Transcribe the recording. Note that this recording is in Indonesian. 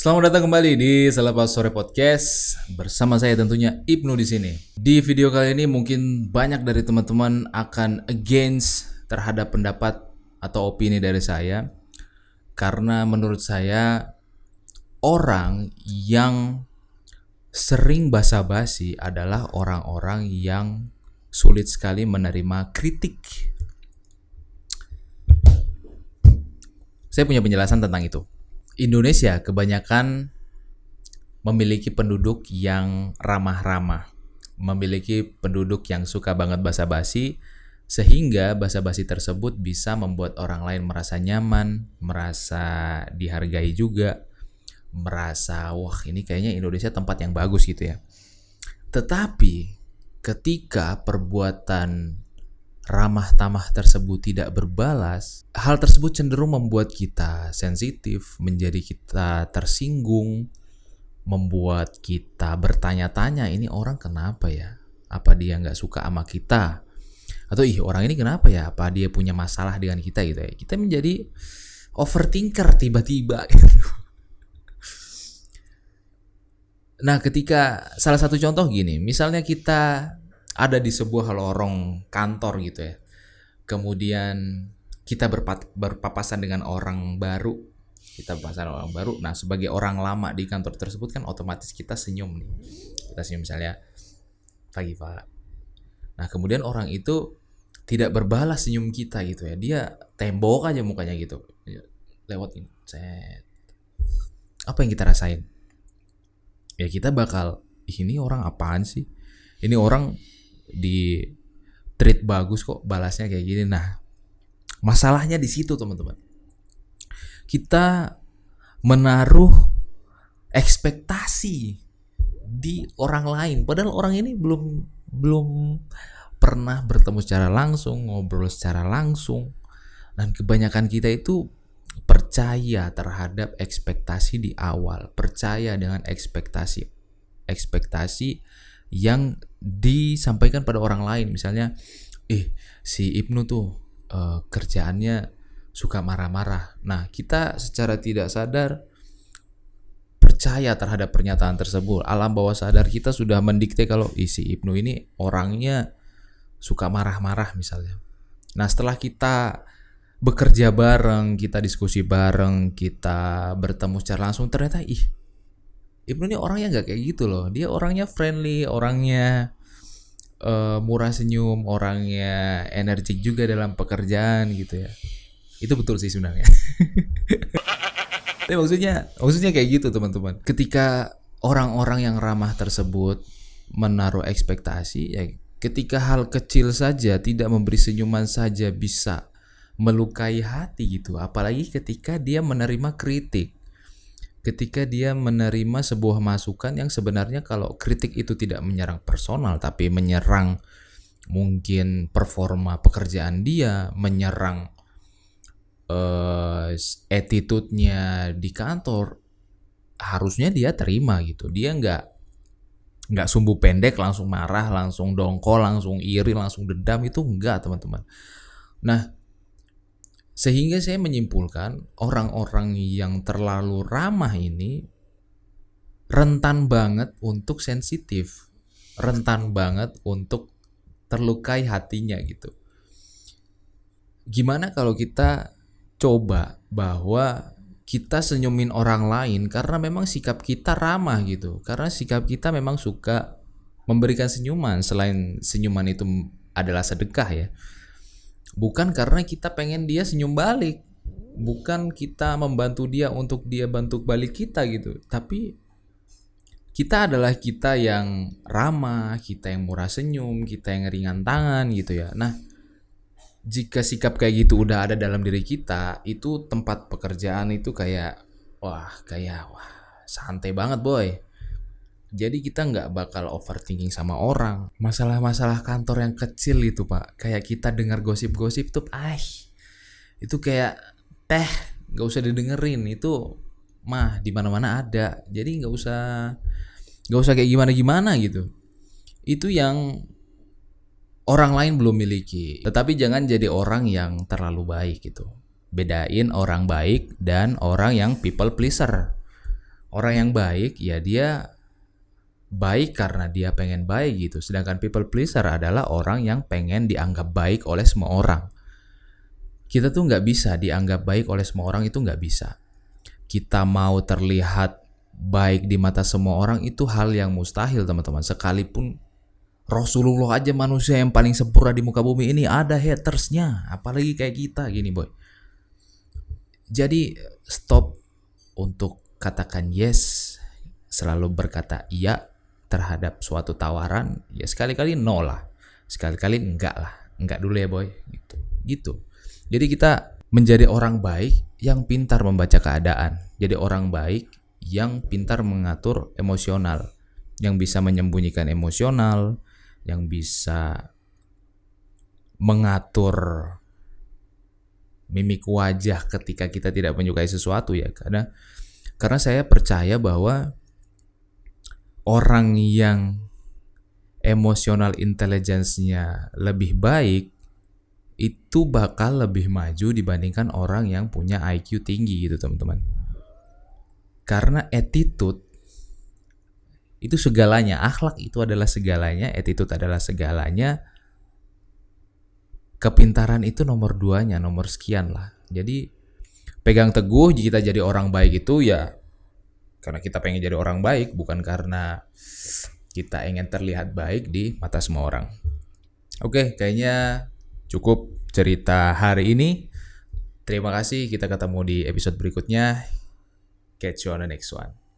Selamat datang kembali di Selepas Sore Podcast bersama saya tentunya Ibnu di sini. Di video kali ini mungkin banyak dari teman-teman akan against terhadap pendapat atau opini dari saya karena menurut saya orang yang sering basa-basi adalah orang-orang yang sulit sekali menerima kritik. Saya punya penjelasan tentang itu. Indonesia kebanyakan memiliki penduduk yang ramah-ramah, memiliki penduduk yang suka banget basa-basi, sehingga basa-basi tersebut bisa membuat orang lain merasa nyaman, merasa dihargai juga, merasa wah ini kayaknya Indonesia tempat yang bagus gitu ya. Tetapi ketika perbuatan ramah tamah tersebut tidak berbalas, hal tersebut cenderung membuat kita sensitif, menjadi kita tersinggung, membuat kita bertanya-tanya ini orang kenapa ya? Apa dia nggak suka sama kita? Atau orang ini kenapa ya? Apa dia punya masalah dengan kita gitu ya? Kita menjadi overthinker tiba-tiba gitu. Nah ketika salah satu contoh gini, misalnya kita ada di sebuah lorong kantor gitu ya. Kemudian kita berpapasan dengan orang baru. Nah, sebagai orang lama di kantor tersebut kan otomatis kita senyum nih. Kita senyum misalnya, "Pagi, Pak." Nah, kemudian orang itu tidak berbalas senyum kita gitu ya. Dia tembok aja mukanya gitu. Lewat ini. Apa yang kita rasain? Ya kita bakal, ini orang apaan sih? Ini orang di treat bagus kok balasnya kayak gini. Nah, masalahnya di situ teman-teman. Kita menaruh ekspektasi di orang lain, padahal orang ini belum pernah bertemu secara langsung, ngobrol secara langsung. Dan kebanyakan kita itu percaya terhadap ekspektasi di awal, percaya dengan ekspektasi yang disampaikan pada orang lain. Misalnya, si Ibnu tuh kerjaannya suka marah-marah. Nah, kita secara tidak sadar percaya terhadap pernyataan tersebut. Alam bawah sadar kita sudah mendikte kalau si Ibnu ini orangnya suka marah-marah misalnya. Nah, setelah kita bekerja bareng, kita diskusi bareng, kita bertemu secara langsung, ternyata Ibnu ini orangnya nggak kayak gitu loh. Dia orangnya friendly, orangnya murah senyum, orangnya energik juga dalam pekerjaan gitu ya. Itu betul sih sebenarnya. Tapi maksudnya kayak gitu teman-teman. Ketika orang-orang yang ramah tersebut menaruh ekspektasi, ya ketika hal kecil saja, tidak memberi senyuman saja bisa melukai hati gitu. Apalagi ketika dia menerima kritik. Ketika dia menerima sebuah masukan yang sebenarnya kalau kritik itu tidak menyerang personal tapi menyerang mungkin performa pekerjaan dia, menyerang attitude-nya di kantor, harusnya dia terima gitu. Dia nggak sumbu pendek langsung marah, langsung dongkol, langsung iri, langsung dendam, itu enggak teman-teman. Nah, sehingga saya menyimpulkan orang-orang yang terlalu ramah ini rentan banget untuk sensitif, rentan banget untuk terlukai hatinya gitu. Gimana kalau kita coba bahwa kita senyumin orang lain karena memang sikap kita ramah gitu, karena sikap kita memang suka memberikan senyuman, selain senyuman itu adalah sedekah ya. Bukan karena kita pengen dia senyum balik, bukan kita membantu dia untuk dia bantu balik kita gitu, tapi kita adalah kita yang ramah, kita yang murah senyum, kita yang ringan tangan gitu ya. Nah, jika sikap kayak gitu udah ada dalam diri kita, itu tempat pekerjaan itu kayak wah santai banget boy. Jadi kita nggak bakal overthinking sama orang. Masalah-masalah kantor yang kecil itu pak, kayak kita dengar gosip-gosip tuh, itu kayak teh, nggak usah didengerin. Itu mah di mana-mana ada. Jadi nggak usah kayak gimana-gimana gitu. Itu yang orang lain belum miliki. Tetapi jangan jadi orang yang terlalu baik gitu. Bedain orang baik dan orang yang people pleaser. Orang yang baik ya dia baik karena dia pengen baik gitu. Sedangkan people pleaser adalah orang yang pengen dianggap baik oleh semua orang. Kita tuh nggak bisa dianggap baik oleh semua orang, itu nggak bisa. Kita mau terlihat baik di mata semua orang itu hal yang mustahil teman-teman. Sekalipun Rasulullah aja manusia yang paling sempurna di muka bumi ini ada hatersnya, apalagi kayak kita gini boy. Jadi stop untuk katakan yes, selalu berkata iya terhadap suatu tawaran. Ya sekali-kali no lah, sekali-kali enggak lah, enggak dulu ya boy, gitu. Jadi kita menjadi orang baik yang pintar membaca keadaan, jadi orang baik yang pintar mengatur emosional, yang bisa menyembunyikan emosional, yang bisa mengatur mimik wajah ketika kita tidak menyukai sesuatu ya. Karena saya percaya bahwa orang yang emotional intelligence-nya lebih baik itu bakal lebih maju dibandingkan orang yang punya IQ tinggi gitu teman-teman. Karena attitude itu segalanya, akhlak itu adalah segalanya, attitude adalah segalanya. Kepintaran itu nomor 2-nya, nomor sekian lah. Jadi pegang teguh kita jadi orang baik itu ya karena kita pengen jadi orang baik, bukan karena kita ingin terlihat baik di mata semua orang. Oke, kayaknya cukup cerita hari ini. Terima kasih, kita ketemu di episode berikutnya. Catch you on the next one.